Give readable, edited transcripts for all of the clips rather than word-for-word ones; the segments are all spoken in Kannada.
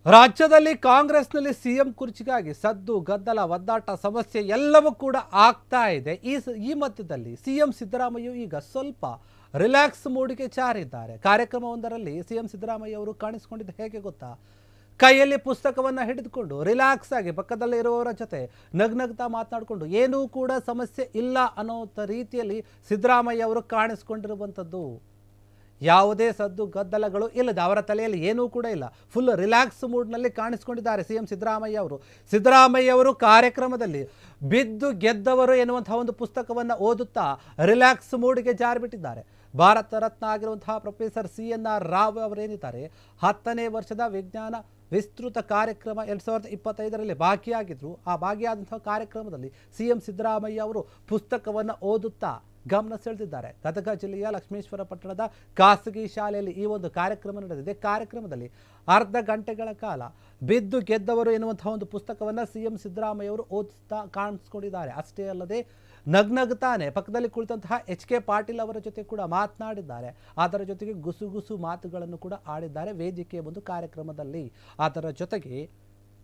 ರಾಜ್ಯದಲ್ಲಿ ಕಾಂಗ್ರೆಸ್ನಲ್ಲಿ ಸಿಎಂ ಕುರ್ಚಿಗಾಗಿ ಸದ್ದು ಗದ್ದಲ ಒದ್ದಾಟ ಸಮಸ್ಯೆ ಎಲ್ಲವೂ ಕೂಡ ಆಗ್ತಾ ಇದೆ. ಈ ಮಧ್ಯದಲ್ಲಿ ಸಿಎಂ ಸಿದ್ದರಾಮಯ್ಯ ಈಗ ಸ್ವಲ್ಪ ರಿಲ್ಯಾಕ್ಸ್ ಮೂಡ್ಗೆ ಜಾರಿದ್ದಾರೆ. ಕಾರ್ಯಕ್ರಮವೊಂದರಲ್ಲಿ ಸಿಎಂ ಸಿದ್ದರಾಮಯ್ಯ ಅವರು ಕಾಣಿಸಿಕೊಂಡಿದ್ದು ಹೇಗೆ ಗೊತ್ತಾ? ಕೈಯಲ್ಲಿ ಪುಸ್ತಕವನ್ನು ಹಿಡಿದುಕೊಂಡು ರಿಲ್ಯಾಕ್ಸ್ ಆಗಿ ಪಕ್ಕದಲ್ಲಿ ಇರುವವರ ಜೊತೆ ನಗ್ನಗ್ತಾ ಮಾತನಾಡಿಕೊಂಡು ಏನೂ ಕೂಡ ಸಮಸ್ಯೆ ಇಲ್ಲ ಅನ್ನೋ ರೀತಿಯಲ್ಲಿ ಸಿದ್ದರಾಮಯ್ಯ ಅವರು ಕಾಣಿಸಿಕೊಂಡಿರುವಂಥದ್ದು. ಯಾವುದೇ ಸದ್ದು ಗದ್ದಲಗಳು ಇಲ್ಲದೆ ಅವರ ತಲೆಯಲ್ಲಿ ಏನೂ ಕೂಡ ಇಲ್ಲ. ಫುಲ್ ರಿಲ್ಯಾಕ್ಸ್ ಮೂಡ್ನಲ್ಲಿ ಕಾಣಿಸ್ಕೊಂಡಿದ್ದಾರೆ ಸಿಎಂ ಸಿದ್ದರಾಮಯ್ಯ ಅವರು. ಸಿದ್ದರಾಮಯ್ಯ ಅವರು ಕಾರ್ಯಕ್ರಮದಲ್ಲಿ ಬಿದ್ದು ಗೆದ್ದವರು ಎನ್ನುವಂತಹ ಒಂದು ಪುಸ್ತಕವನ್ನು ಓದುತ್ತಾ ರಿಲ್ಯಾಕ್ಸ್ ಮೂಡ್ಗೆ ಜಾರಿಬಿಟ್ಟಿದ್ದಾರೆ. ಭಾರತ ರತ್ನ ಆಗಿರುವಂತಹ ಪ್ರೊಫೆಸರ್ CNR ರಾವ್ ಅವರೇನಿದ್ದಾರೆ 10ನೇ ವರ್ಷದ ವಿಜ್ಞಾನ ವಿಸ್ತೃತ ಕಾರ್ಯಕ್ರಮ 2025ರಲ್ಲಿ ಭಾಗಿಯಾಗಿದ್ರು. ಆ ಭಾಗಿಯಾದಂತಹ ಕಾರ್ಯಕ್ರಮದಲ್ಲಿ ಸಿಎಂ ಸಿದ್ದರಾಮಯ್ಯ ಅವರು ಪುಸ್ತಕವನ್ನು ಓದುತ್ತಾ ಗಮನ ಸೆಳೆದಿದ್ದಾರೆ. ಗದಗ ಜಿಲ್ಲೆಯ ಲಕ್ಷ್ಮೇಶ್ವರ ಪಟ್ಟಣದ ಖಾಸಗಿ ಶಾಲೆಯಲ್ಲಿ ಈ ಒಂದು ಕಾರ್ಯಕ್ರಮ ನಡೆದಿದೆ. ಕಾರ್ಯಕ್ರಮದಲ್ಲಿ ಅರ್ಧ ಗಂಟೆಗಳ ಕಾಲ ಬಿದ್ದು ಗೆದ್ದವರು ಎನ್ನುವಂತಹ ಒಂದು ಪುಸ್ತಕವನ್ನು ಸಿಎಂ ಸಿದ್ದರಾಮಯ್ಯ ಅವರು ಓದಿಸ್ತಾ ಕಾಣಿಸ್ಕೊಂಡಿದ್ದಾರೆ. ಅಷ್ಟೇ ಅಲ್ಲದೆ ನಗ್ನಗ್ತಾನೆ ಪಕ್ಕದಲ್ಲಿ ಕುಳಿತಂತಹ HK ಪಾಟೀಲ್ ಅವರ ಜೊತೆ ಕೂಡ ಮಾತನಾಡಿದ್ದಾರೆ. ಅದರ ಜೊತೆಗೆ ಗುಸುಗುಸು ಮಾತುಗಳನ್ನು ಕೂಡ ಆಡಿದ್ದಾರೆ ವೇದಿಕೆಯ ಒಂದು ಕಾರ್ಯಕ್ರಮದಲ್ಲಿ. ಅದರ ಜೊತೆಗೆ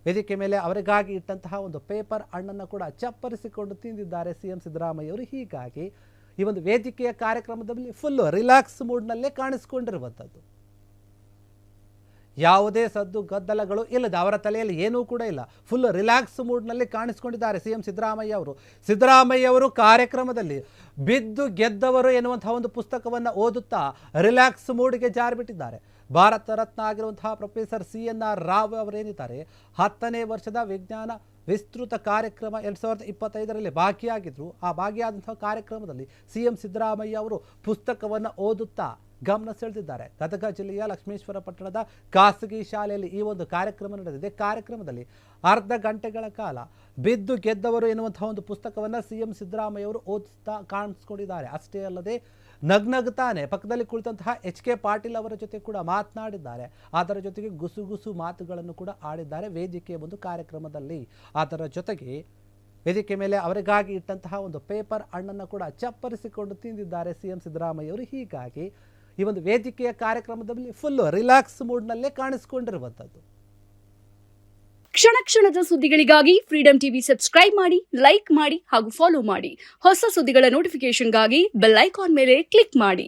ವೇದಿಕೆ ಮೇಲೆ ಅವರಿಗಾಗಿ ಇಟ್ಟಂತಹ ಒಂದು ಪೇಪರ್ ಹಣ್ಣನ್ನು ಕೂಡ ಚಪ್ಪರಿಸಿಕೊಂಡು ತಿಂದಿದ್ದಾರೆ ಸಿಎಂ ಸಿದ್ದರಾಮಯ್ಯ ಅವರು. ಹೀಗಾಗಿ ಈ ಒಂದು ವೇದಿಕೆಯ ಕಾರ್ಯಕ್ರಮದಲ್ಲಿ ಫುಲ್ ರಿಲ್ಯಾಕ್ಸ್ ಮೂಡ್ನಲ್ಲೇ ಕಾಣಿಸ್ಕೊಂಡಿರುವಂಥದ್ದು. ಯಾವುದೇ ಸದ್ದು ಗದ್ದಲಗಳು ಇಲ್ಲದೆ ಅವರ ತಲೆಯಲ್ಲಿ ಏನೂ ಕೂಡ ಇಲ್ಲ. ಫುಲ್ ರಿಲ್ಯಾಕ್ಸ್ ಮೂಡ್ನಲ್ಲಿ ಕಾಣಿಸ್ಕೊಂಡಿದ್ದಾರೆ ಸಿಎಂ ಸಿದ್ದರಾಮಯ್ಯ ಅವರು. ಸಿದ್ದರಾಮಯ್ಯ ಅವರು ಕಾರ್ಯಕ್ರಮದಲ್ಲಿ ಬಿದ್ದು ಗೆದ್ದವರು ಎನ್ನುವಂತಹ ಒಂದು ಪುಸ್ತಕವನ್ನು ಓದುತ್ತಾ ರಿಲ್ಯಾಕ್ಸ್ ಮೂಡ್ಗೆ ಜಾರಿಬಿಟ್ಟಿದ್ದಾರೆ. ಭಾರತ ರತ್ನ ಆಗಿರುವಂತಹ ಪ್ರೊಫೆಸರ್ CNR ರಾವ್ ಅವರೇನಿದ್ದಾರೆ 10ನೇ ವರ್ಷದ ವಿಜ್ಞಾನ ವಿಸ್ತೃತ ಕಾರ್ಯಕ್ರಮ 2025ರಲ್ಲಿ ಭಾಗಿಯಾಗಿದ್ರು. ಆ ಭಾಗಿಯಾದಂತಹ ಕಾರ್ಯಕ್ರಮದಲ್ಲಿ ಸಿಎಂ ಸಿದ್ದರಾಮಯ್ಯ ಅವರು ಪುಸ್ತಕವನ್ನು ಓದುತ್ತಾ ಗಮನ ಸೆಳೆದಿದ್ದಾರೆ. ಗದಗ ಜಿಲ್ಲೆಯ ಲಕ್ಷ್ಮೇಶ್ವರ ಪಟ್ಟಣದ ಖಾಸಗಿ ಶಾಲೆಯಲ್ಲಿ ಈ ಒಂದು ಕಾರ್ಯಕ್ರಮ ನಡೆದಿದೆ. ಕಾರ್ಯಕ್ರಮದಲ್ಲಿ ಅರ್ಧ ಗಂಟೆಗಳ ಕಾಲ ಬಿದ್ದು ಗೆದ್ದವರು ಎನ್ನುವಂತಹ ಒಂದು ಪುಸ್ತಕವನ್ನು ಸಿಎಂ ಸಿದ್ದರಾಮಯ್ಯ ಅವರು ಓದಿಸ್ತಾ ಕಾಣಿಸ್ಕೊಂಡಿದ್ದಾರೆ. ಅಷ್ಟೇ ಅಲ್ಲದೆ ನಗ್ನಗ್ತಾನೆ ಪಕ್ಕದಲ್ಲಿ ಕುಳಿತಂತಹ HK ಪಾಟೀಲ್ ಅವರ ಜೊತೆ ಕೂಡ ಮಾತನಾಡಿದ್ದಾರೆ. ಅದರ ಜೊತೆಗೆ ಗುಸುಗುಸು ಮಾತುಗಳನ್ನು ಕೂಡ ಆಡಿದ್ದಾರೆ ವೇದಿಕೆಯ ಒಂದು ಕಾರ್ಯಕ್ರಮದಲ್ಲಿ. ಅದರ ಜೊತೆಗೆ ವೇದಿಕೆ ಮೇಲೆ ಅವರಿಗಾಗಿ ಇಟ್ಟಂತಹ ಒಂದು ಪೇಪರ್ ಹಣ್ಣನ್ನು ಕೂಡ ಚಪ್ಪರಿಸಿಕೊಂಡು ತಿಂದಿದ್ದಾರೆ ಸಿಎಂ ಸಿದ್ದರಾಮಯ್ಯ ಅವರು. ಹೀಗಾಗಿ ಈ ಒಂದು ವೇದಿಕೆಯ ಕಾರ್ಯಕ್ರಮದಲ್ಲಿ ಫುಲ್ ರಿಲ್ಯಾಕ್ಸ್ ಮೂಡ್ನಲ್ಲೇ ಕಾಣಿಸ್ಕೊಂಡಿರುವಂಥದ್ದು. ಕ್ಷಣ ಕ್ಷಣದ ಸುದ್ದಿಗಳಿಗಾಗಿ ಫ್ರೀಡಂ ಟಿವಿ ಸಬ್ಸ್ಕ್ರೈಬ್ ಮಾಡಿ, ಲೈಕ್ ಮಾಡಿ ಹಾಗೂ ಫಾಲೋ ಮಾಡಿ. ಹೊಸ ಸುದ್ದಿಗಳ ನೋಟಿಫಿಕೇಶನ್ಗಾಗಿ ಬೆಲ್ ಐಕಾನ್ ಮೇಲೆ ಕ್ಲಿಕ್ ಮಾಡಿ.